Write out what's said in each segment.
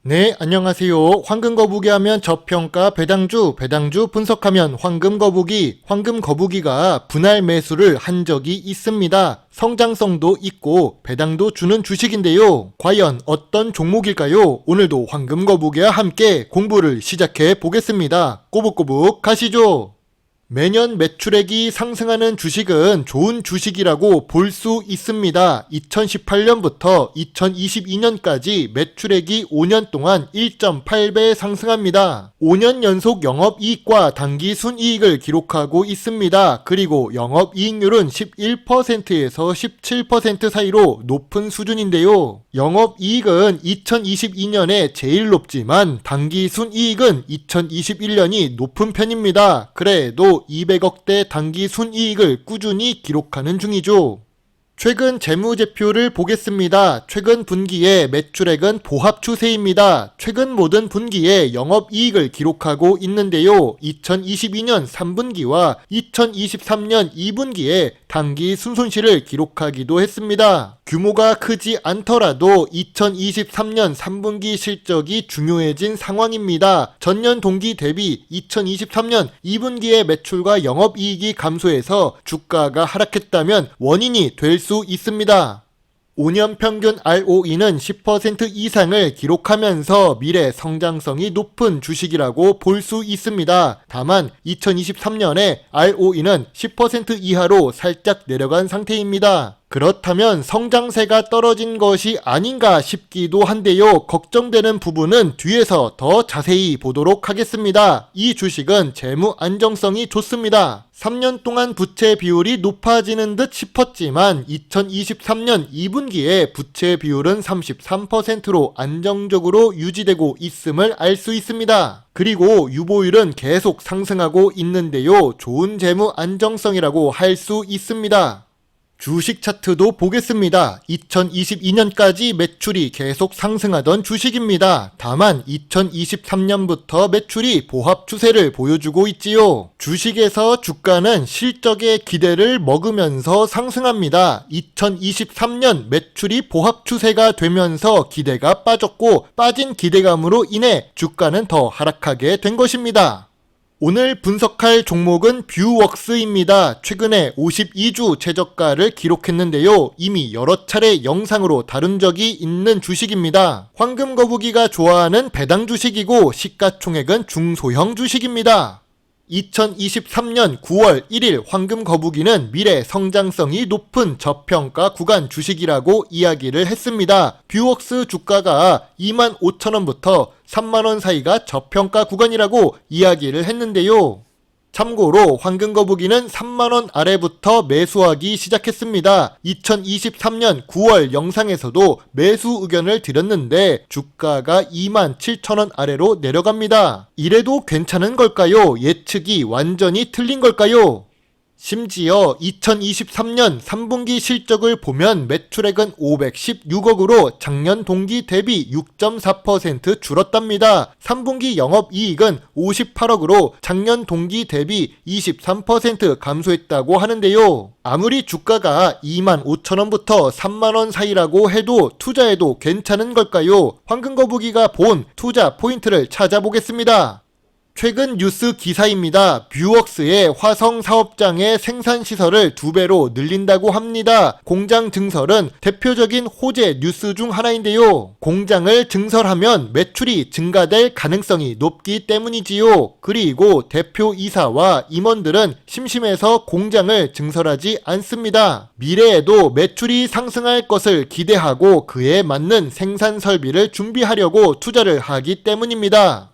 네, 안녕하세요. 황금거북이 하면 저평가 배당주 분석하면 황금거북이가 분할 매수를 한 적이 있습니다. 성장성도 있고 배당도 주는 주식인데요. 과연 어떤 종목일까요? 오늘도 황금거북이와 함께 공부를 시작해 보겠습니다. 꼬북꼬북 가시죠. 매년 매출액이 상승하는 주식은 좋은 주식이라고 볼 수 있습니다. 2018년부터 2022년까지 매출액이 5년 동안 1.8배 상승합니다. 5년 연속 영업이익과 당기순이익을 기록하고 있습니다. 그리고 영업이익률은 11%에서 17% 사이로 높은 수준인데요. 영업이익은 2022년에 제일 높지만 당기순이익은 2021년이 높은 편입니다. 그래도 200억대 당기순이익을 꾸준히 기록하는 중이죠. 최근 재무제표를 보겠습니다. 최근 분기의 매출액은 보합 추세입니다. 최근 모든 분기에 영업이익을 기록하고 있는데요. 2022년 3분기와 2023년 2분기에 당기 순손실을 기록하기도 했습니다. 규모가 크지 않더라도 2023년 3분기 실적이 중요해진 상황입니다. 전년 동기 대비 2023년 2분기의 매출과 영업이익이 감소해서 주가가 하락했다면 원인이 될 수 있습니다. 5년 평균 ROE는 10% 이상을 기록하면서 미래 성장성이 높은 주식이라고 볼 수 있습니다. 다만 2023년에 ROE는 10% 이하로 살짝 내려간 상태입니다. 그렇다면 성장세가 떨어진 것이 아닌가 싶기도 한데요. 걱정되는 부분은 뒤에서 더 자세히 보도록 하겠습니다. 이 주식은 재무 안정성이 좋습니다. 3년 동안 부채 비율이 높아지는 듯 싶었지만 2023년 2분기에 부채 비율은 33%로 안정적으로 유지되고 있음을 알 수 있습니다. 그리고 유보율은 계속 상승하고 있는데요. 좋은 재무 안정성이라고 할 수 있습니다. 주식 차트도 보겠습니다. 2022년까지 매출이 계속 상승하던 주식입니다. 다만 2023년부터 매출이 보합 추세를 보여주고 있지요. 주식에서 주가는 실적의 기대를 먹으면서 상승합니다. 2023년 매출이 보합 추세가 되면서 기대가 빠졌고 빠진 기대감으로 인해 주가는 더 하락하게 된 것입니다. 오늘 분석할 종목은 뷰웍스입니다. 최근에 52주 최저가를 기록했는데요. 이미 여러 차례 영상으로 다룬 적이 있는 주식입니다. 황금거북이가 좋아하는 배당 주식이고 시가총액은 중소형 주식입니다. 2023년 9월 1일 황금거북이는 미래 성장성이 높은 저평가 구간 주식이라고 이야기를 했습니다. 뷰웍스 주가가 25,000원부터 3만원 사이가 저평가 구간이라고 이야기를 했는데요. 참고로 황금거북이는 3만원 아래부터 매수하기 시작했습니다. 2023년 9월 영상에서도 매수 의견을 드렸는데 주가가 27,000원 아래로 내려갑니다. 이래도 괜찮은 걸까요? 예측이 완전히 틀린 걸까요? 심지어 2023년 3분기 실적을 보면 매출액은 516억으로 작년 동기 대비 6.4% 줄었답니다. 3분기 영업이익은 58억으로 작년 동기 대비 23% 감소했다고 하는데요. 아무리 주가가 25,000원부터 3만원 사이라고 해도 투자해도 괜찮은 걸까요? 황금거북이가 본 투자 포인트를 찾아보겠습니다. 최근 뉴스 기사입니다. 뷰웍스의 화성 사업장의 생산시설을 2배로 늘린다고 합니다. 공장 증설은 대표적인 호재 뉴스 중 하나인데요. 공장을 증설하면 매출이 증가될 가능성이 높기 때문이지요. 그리고 대표이사와 임원들은 심심해서 공장을 증설하지 않습니다. 미래에도 매출이 상승할 것을 기대하고 그에 맞는 생산 설비를 준비하려고 투자를 하기 때문입니다.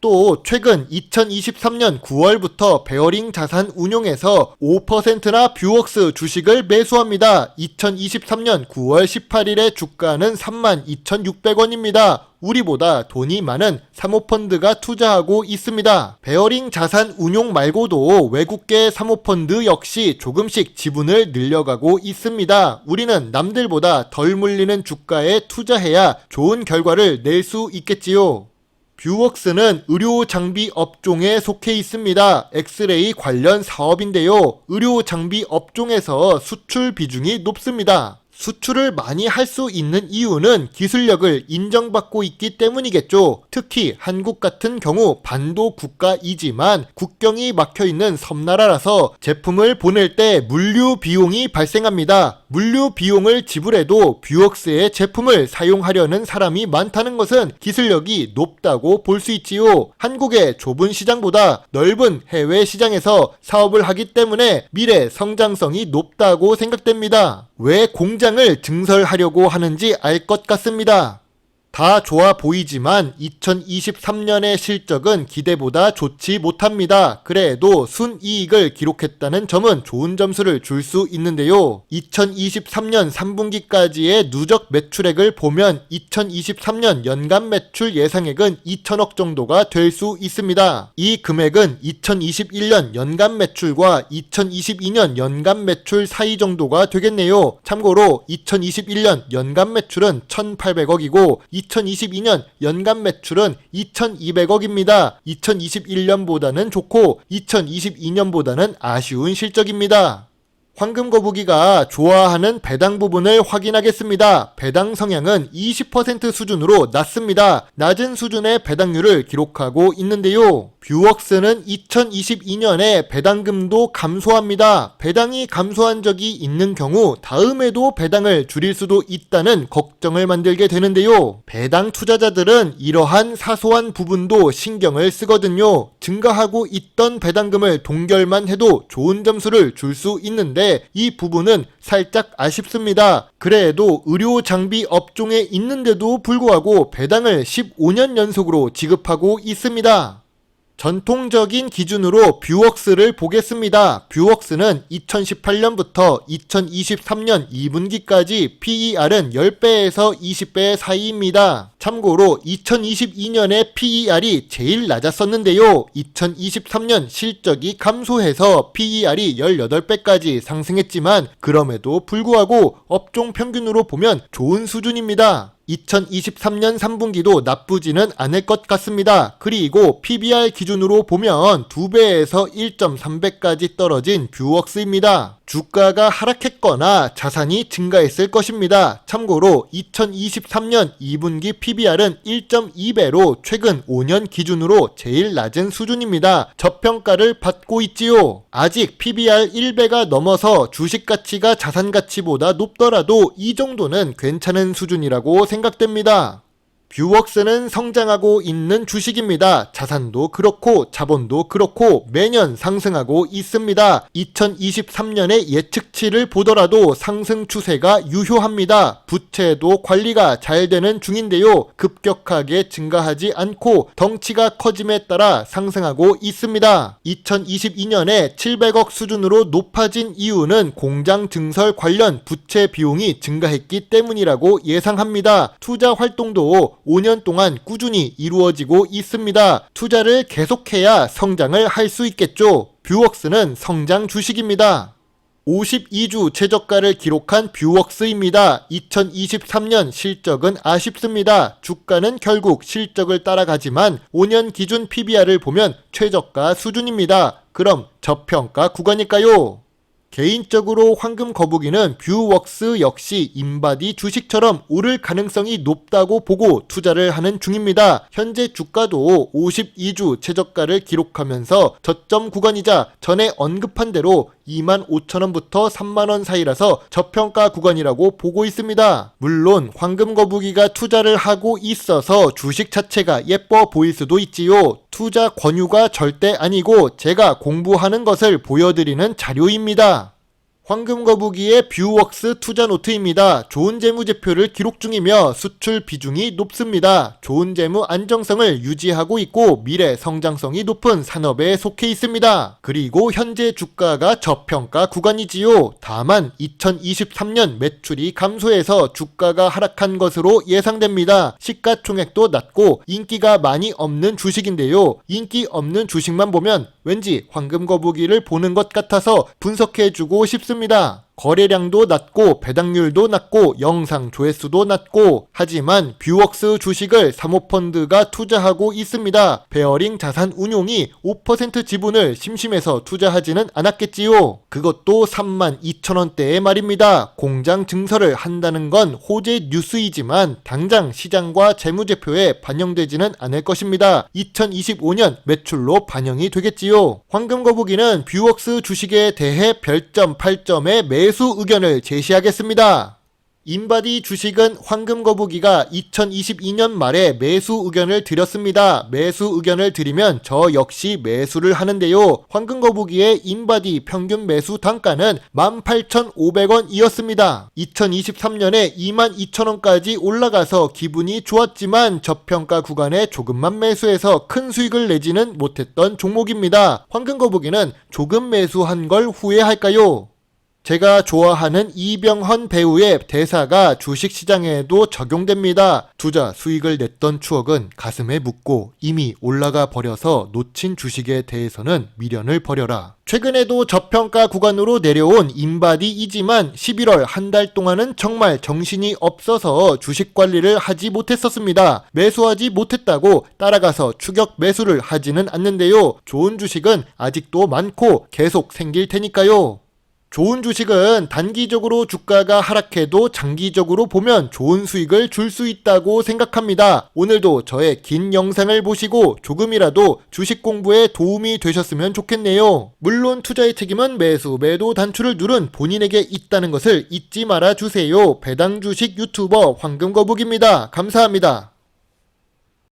또 최근 2023년 9월부터 베어링 자산 운용에서 5%나 뷰웍스 주식을 매수합니다. 2023년 9월 18일의 주가는 32,600원입니다. 우리보다 돈이 많은 사모펀드가 투자하고 있습니다. 베어링 자산 운용 말고도 외국계 사모펀드 역시 조금씩 지분을 늘려가고 있습니다. 우리는 남들보다 덜 물리는 주가에 투자해야 좋은 결과를 낼 수 있겠지요. 뷰웍스는 의료 장비 업종에 속해 있습니다. 엑스레이 관련 사업인데요. 의료 장비 업종에서 수출 비중이 높습니다. 수출을 많이 할 수 있는 이유는 기술력을 인정받고 있기 때문이겠죠. 특히 한국 같은 경우 반도 국가이지만 국경이 막혀있는 섬나라라서 제품을 보낼 때 물류 비용이 발생합니다. 물류 비용을 지불해도 뷰웍스의 제품을 사용하려는 사람이 많다는 것은 기술력이 높다고 볼 수 있지요. 한국의 좁은 시장보다 넓은 해외 시장에서 사업을 하기 때문에 미래 성장성이 높다고 생각됩니다. 왜 공장을 증설하려고 하는지 알 것 같습니다. 다 좋아 보이지만 2023년의 실적은 기대보다 좋지 못합니다. 그래도 순이익을 기록했다는 점은 좋은 점수를 줄 수 있는데요. 2023년 3분기까지의 누적 매출액을 보면 2023년 연간 매출 예상액은 2천억 정도가 될 수 있습니다. 이 금액은 2021년 연간 매출과 2022년 연간 매출 사이 정도가 되겠네요. 참고로 2021년 연간 매출은 1,800억이고 2022년 연간 매출은 2,200억입니다. 2021년보다는 좋고 2022년보다는 아쉬운 실적입니다. 황금거북이가 좋아하는 배당 부분을 확인하겠습니다. 배당 성향은 20% 수준으로 낮습니다. 낮은 수준의 배당률을 기록하고 있는데요. 뷰웍스는 2022년에 배당금도 감소합니다. 배당이 감소한 적이 있는 경우 다음에도 배당을 줄일 수도 있다는 걱정을 만들게 되는데요. 배당 투자자들은 이러한 사소한 부분도 신경을 쓰거든요. 증가하고 있던 배당금을 동결만 해도 좋은 점수를 줄 수 있는데 이 부분은 살짝 아쉽습니다. 그래도 의료 장비 업종에 있는데도 불구하고 배당을 15년 연속으로 지급하고 있습니다. 전통적인 기준으로 뷰웍스를 보겠습니다. 뷰웍스는 2018년부터 2023년 2분기까지 PER은 10배에서 20배 사이입니다. 참고로 2022년에 PER이 제일 낮았었는데요. 2023년 실적이 감소해서 PER이 18배까지 상승했지만 그럼에도 불구하고 업종 평균으로 보면 좋은 수준입니다. 2023년 3분기도 나쁘지는 않을 것 같습니다. 그리고 PBR 기준으로 보면 2배에서 1.3배까지 떨어진 뷰웍스입니다. 주가가 하락했거나 자산이 증가했을 것입니다. 참고로 2023년 2분기 PBR은 1.2배로 최근 5년 기준으로 제일 낮은 수준입니다. 저평가를 받고 있지요. 아직 PBR 1배가 넘어서 주식 가치가 자산 가치보다 높더라도 이 정도는 괜찮은 수준이라고 생각됩니다. 뷰웍스는 성장하고 있는 주식입니다. 자산도 그렇고 자본도 그렇고 매년 상승하고 있습니다. 2023년의 예측치를 보더라도 상승 추세가 유효합니다. 부채도 관리가 잘 되는 중인데요. 급격하게 증가하지 않고 덩치가 커짐에 따라 상승하고 있습니다. 2022년에 700억 수준으로 높아진 이유는 공장 증설 관련 부채 비용이 증가했기 때문이라고 예상합니다. 투자 활동도 5년 동안 꾸준히 이루어지고 있습니다. 투자를 계속해야 성장을 할 수 있겠죠. 뷰웍스는 성장 주식입니다. 52주 최저가를 기록한 뷰웍스입니다. 2023년 실적은 아쉽습니다. 주가는 결국 실적을 따라가지만 5년 기준 PBR을 보면 최저가 수준입니다. 그럼 저평가 구간일까요? 개인적으로 황금거북이는 뷰웍스 역시 인바디 주식처럼 오를 가능성이 높다고 보고 투자를 하는 중입니다. 현재 주가도 52주 최저가를 기록하면서 저점 구간이자 전에 언급한 대로 25,000원부터 3만원 사이라서 저평가 구간이라고 보고 있습니다. 물론 황금거북이가 투자를 하고 있어서 주식 자체가 예뻐 보일 수도 있지요. 투자 권유가 절대 아니고 제가 공부하는 것을 보여드리는 자료입니다. 황금거북이의 뷰웍스 투자 노트입니다. 좋은 재무제표를 기록 중이며 수출 비중이 높습니다. 좋은 재무 안정성을 유지하고 있고 미래 성장성이 높은 산업에 속해 있습니다. 그리고 현재 주가가 저평가 구간이지요. 다만 2023년 매출이 감소해서 주가가 하락한 것으로 예상됩니다. 시가총액도 낮고 인기가 많이 없는 주식인데요. 인기 없는 주식만 보면 왠지 황금거북이를 보는 것 같아서 분석해주고 싶습니다. 거래량도 낮고 배당률도 낮고 영상 조회수도 낮고 하지만 뷰웍스 주식을 사모펀드가 투자하고 있습니다. 베어링 자산 운용이 5% 지분을 심심해서 투자하지는 않았겠지요. 그것도 32,000원대에 말입니다. 공장 증설을 한다는 건 호재 뉴스이지만 당장 시장과 재무제표에 반영되지는 않을 것입니다. 2025년 매출로 반영이 되겠지요. 황금거북이는 뷰웍스 주식에 대해 별점 8점의 매수 의견을 제시하겠습니다. 인바디 주식은 황금거북이가 2022년 말에 매수 의견을 드렸습니다. 매수 의견을 드리면 저 역시 매수를 하는데요. 황금거북이의 인바디 평균 매수 단가는 18,500원이었습니다. 2023년에 22,000원까지 올라가서 기분이 좋았지만 저평가 구간에 조금만 매수해서 큰 수익을 내지는 못했던 종목입니다. 황금거북이는 조금 매수한 걸 후회할까요? 제가 좋아하는 이병헌 배우의 대사가 주식시장에도 적용됩니다. 투자 수익을 냈던 추억은 가슴에 묻고 이미 올라가 버려서 놓친 주식에 대해서는 미련을 버려라. 최근에도 저평가 구간으로 내려온 인바디이지만 11월 한 달 동안은 정말 정신이 없어서 주식 관리를 하지 못했었습니다. 매수하지 못했다고 따라가서 추격 매수를 하지는 않는데요. 좋은 주식은 아직도 많고 계속 생길 테니까요. 좋은 주식은 단기적으로 주가가 하락해도 장기적으로 보면 좋은 수익을 줄 수 있다고 생각합니다. 오늘도 저의 긴 영상을 보시고 조금이라도 주식 공부에 도움이 되셨으면 좋겠네요. 물론 투자의 책임은 매수, 매도 단추를 누른 본인에게 있다는 것을 잊지 말아 주세요. 배당 주식 유튜버 황금거북입니다. 감사합니다.